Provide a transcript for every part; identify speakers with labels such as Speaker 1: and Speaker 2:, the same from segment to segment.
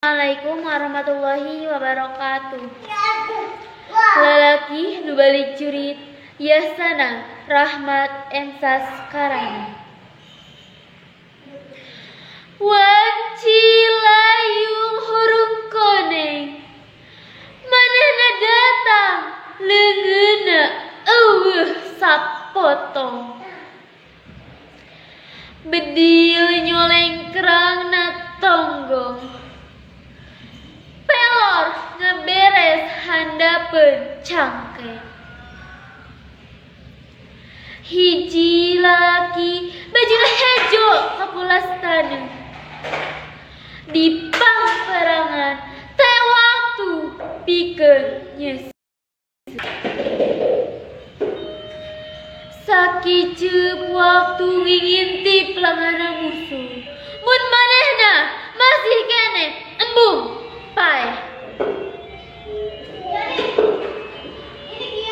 Speaker 1: Assalamualaikum warahmatullahi wabarakatuh. Lalaki nu balik jurit Yasana Rahmat Emsas Karana. Wanci layung hurung koneng, manehna datang leungeuna eueuh sapotong. Bedil nyoleng kerangna tonggong, pelor ngeberes handapeun cangkeng. Hiji laki baju hejo kapulastana, di pangperangan teh waktu pikeun nyes. Sakiceup waktu ngingintip langana musuh, mun manehna masih kene embung paeh.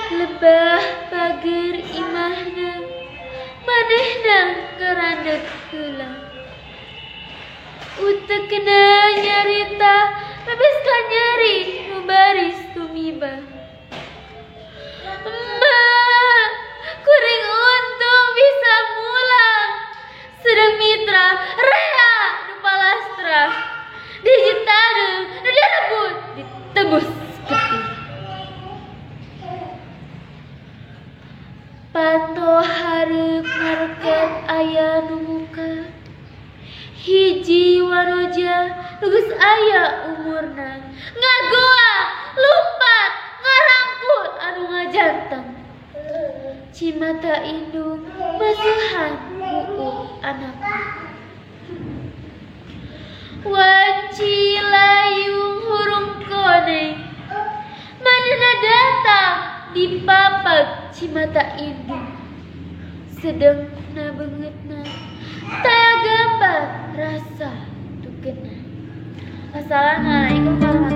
Speaker 1: Lebah pager imahna, manehna ngarandeg heula. Utekna nyarita bebes ka nyeri nu baris tumiba. Emak, kuring untung bisa mulang, sedang mitra rea nu palastra. Dijitadu nu direbut ditebus getih. Pato hareup ngareket aya nu muka, hiji waroja nu geus aya umurna, ngagoa lumpat ngarangkul anu ngajanteng. Cimata indung masuhan buuk anakna. Wanci layung hurung koneng, manehna datang di papag cimata indung. Sedengna beungeutna taya gambar rasa tugena. Assalamualaikum warahmatullahi wabarakatuh.